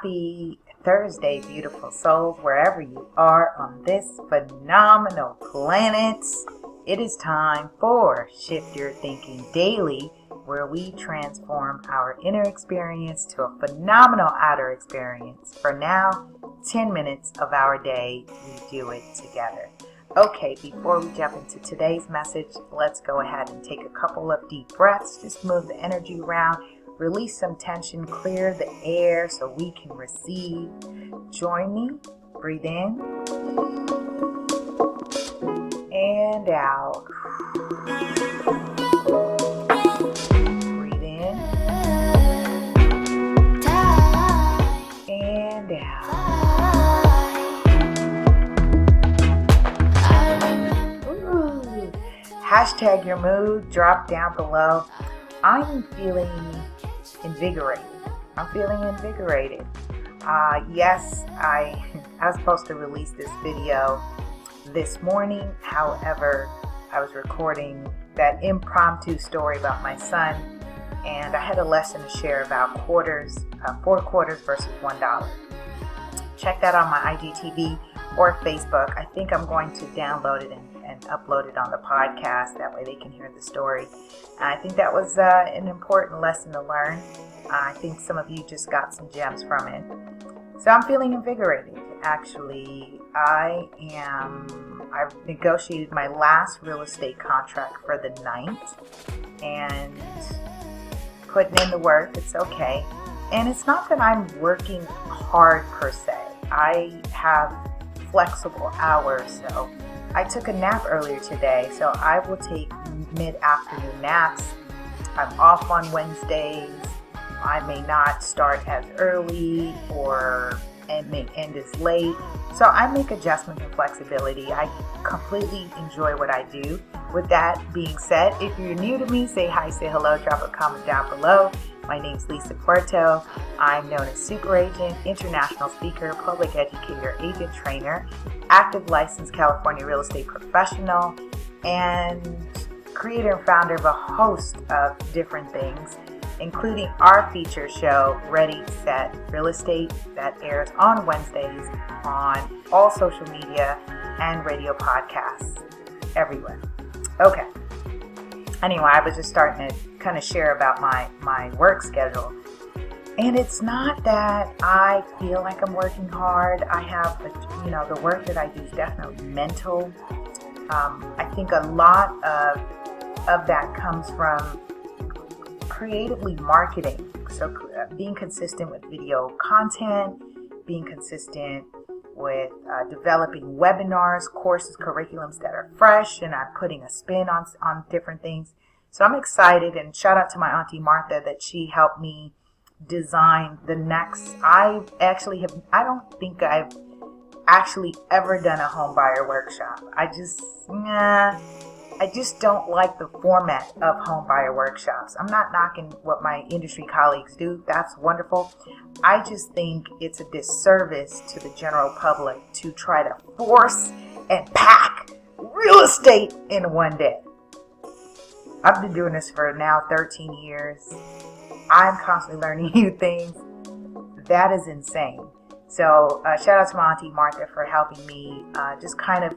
Happy Thursday, beautiful souls, wherever you are on this phenomenal planet. It is time for Shift Your Thinking Daily, where we transform our inner experience to a phenomenal outer experience. For now, 10 minutes of our day, we do it together. Okay, before we jump into today's message, let's go ahead and take a couple of deep breaths. Just move the energy around. Release some tension, clear the air so we can receive. Join me. Breathe in and out. Breathe in and out. Ooh. Hashtag your mood. Drop down below. I'm feeling invigorated. Yes, I was supposed to release this video this morning. However, I was recording that impromptu story about my son, and I had a lesson to share about quarters, 4 quarters versus $1. Check that on my IGTV or Facebook. I think I'm going to download it and upload it on the podcast. That way they can hear the story. I think that was an important lesson to learn. I think some of you just got some gems from it. So I'm feeling invigorated. Actually, I've negotiated my last real estate contract for the 9th and putting in the work. It's okay. And it's not that I'm working hard per se. I have flexible hours, so I took a nap earlier today, so I will take mid-afternoon naps. I'm off on Wednesdays. I may not start as early and may end as late. So I make adjustments and flexibility. I completely enjoy what I do. With that being said, if you're new to me, say hi, say hello, drop a comment down below. My name's Puerto. I'm known as Super Agent, international speaker, public educator, agent trainer, active licensed California real estate professional, and creator and founder of a host of different things, including our feature show, Ready, Set, Real Estate, that airs on Wednesdays on all social media and radio podcasts everywhere. Okay. Anyway, I was just starting to kind of share about my work schedule. And it's not that I feel like I'm working hard. I have, the work that I do is definitely mental. I think a lot of that comes from creatively marketing. So being consistent with video content, being consistent with developing webinars, courses, curriculums that are fresh, and I'm putting a spin on different things. So I'm excited, and shout out to my auntie Martha that she helped me design the next. I don't think I've actually ever done a home buyer workshop. I just don't like the format of home buyer workshops. I'm not knocking what my industry colleagues do. That's wonderful. I just think it's a disservice to the general public to try to force and pack real estate in one day. I've been doing this for now 13 years. I'm constantly learning new things. That is insane. So shout out to my auntie Martha for helping me just kind of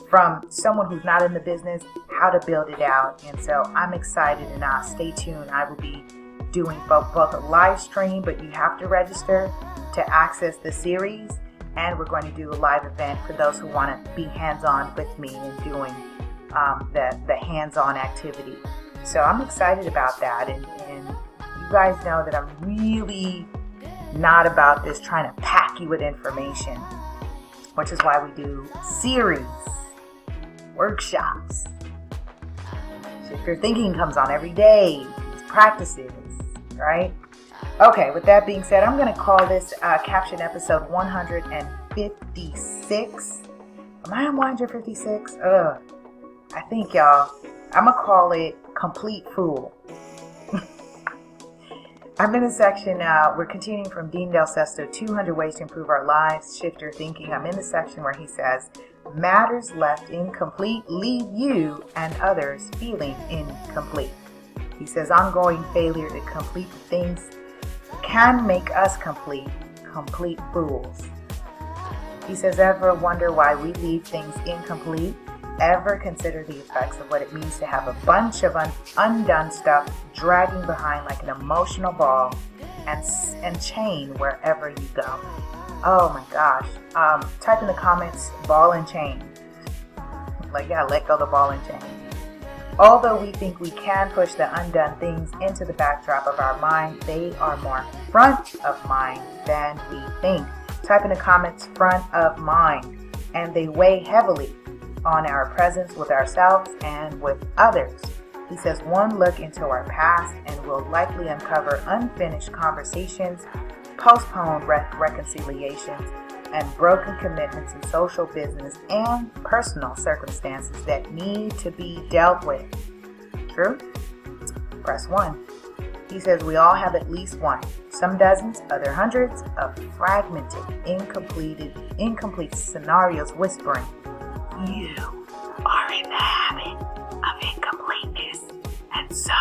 from someone who's not in the business, how to build it out. And so I'm excited, and stay tuned. I will be doing both a live stream, but you have to register to access the series. And we're going to do a live event for those who want to be hands-on with me and doing the hands-on activity. So I'm excited about that. And you guys know that I'm really not about this trying to pack you with information, which is why we do series, workshops. Shift Your Thinking comes on every day. These practices, right? Okay, with that being said, I'm going to call this caption episode 156. Am I on 156? I think, y'all, I'm going to call it Complete Fool. I'm in a section, we're continuing from Dean Del Sesto, 200 Ways to Improve Our Lives, Shift Your Thinking. I'm in the section where he says, matters left incomplete leave you and others feeling incomplete. He says, ongoing failure to complete the things can make us complete. complete fools. He says, ever wonder why we leave things incomplete? Ever consider the effects of what it means to have a bunch of undone stuff dragging behind like an emotional ball and chain wherever you go? Oh my gosh. Type in the comments, ball and chain. Like, yeah, let go of the ball and chain. Although we think we can push the undone things into the backdrop of our mind, they are more front of mind than we think. Type in the comments, front of mind, and they weigh heavily on our presence with ourselves and with others. He says one look into our past and will likely uncover unfinished conversations, postponed reconciliations, and broken commitments in social, business, and personal circumstances that need to be dealt with. True? Press 1. He says we all have at least one, some dozens, other hundreds of fragmented, incomplete scenarios whispering, you are in the habit of incompleteness, and so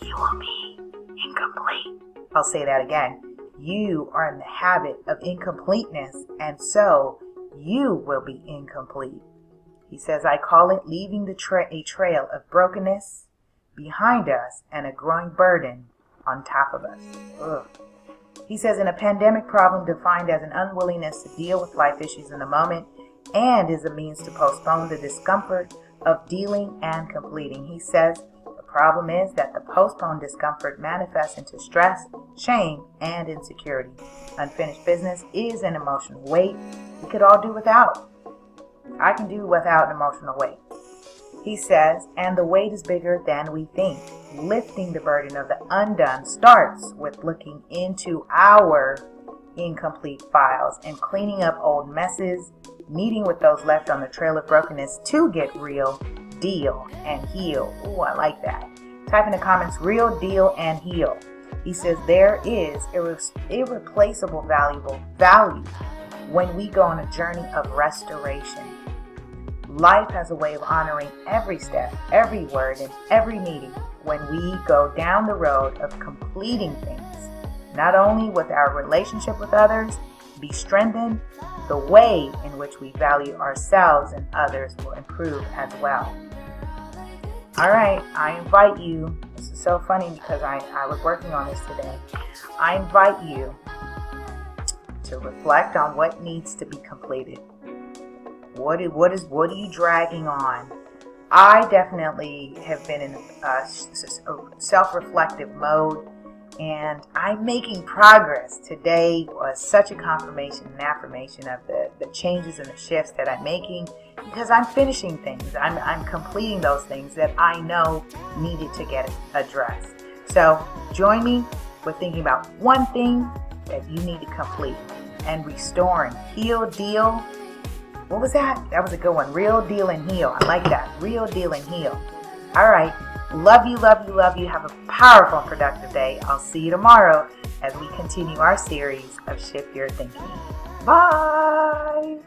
you will be incomplete. I'll say that again. You are in the habit of incompleteness, and so you will be incomplete. He says, I call it leaving a trail of brokenness behind us and a growing burden on top of us. Ugh. He says, in a pandemic problem defined as an unwillingness to deal with life issues in the moment and is a means to postpone the discomfort of dealing and completing. He says, the problem is that the postponed discomfort manifests into stress, shame, and insecurity. Unfinished business is an emotional weight we could all do without. I can do without an emotional weight. He says, and the weight is bigger than we think. Lifting the burden of the undone starts with looking into our incomplete files and cleaning up old messes, meeting with those left on the trail of brokenness to get real, deal, and heal. Ooh, I like that. Type in the comments, real, deal, and heal. He says there is irreplaceable value when we go on a journey of restoration. Life has a way of honoring every step, every word, and every meeting when we go down the road of completing things, not only with our relationship with others, be strengthened, the way in which we value ourselves and others will improve as well. All right, I invite you, this is so funny because I was working on this today. I invite you to reflect on what needs to be completed. What are you dragging on? I definitely have been in a self-reflective mode, and I'm making progress. Today was such a confirmation and affirmation of the changes and the shifts that I'm making, because I'm finishing things. I'm completing those things that I know needed to get addressed. So join me with thinking about one thing that you need to complete and restoring. Heal, deal. What was that? That was a good one. Real, deal, and heal. I like that. Real, deal, and heal. All right. Love you, love you, love you. Have a powerful and productive day. I'll see you tomorrow as we continue our series of Shift Your Thinking. Bye.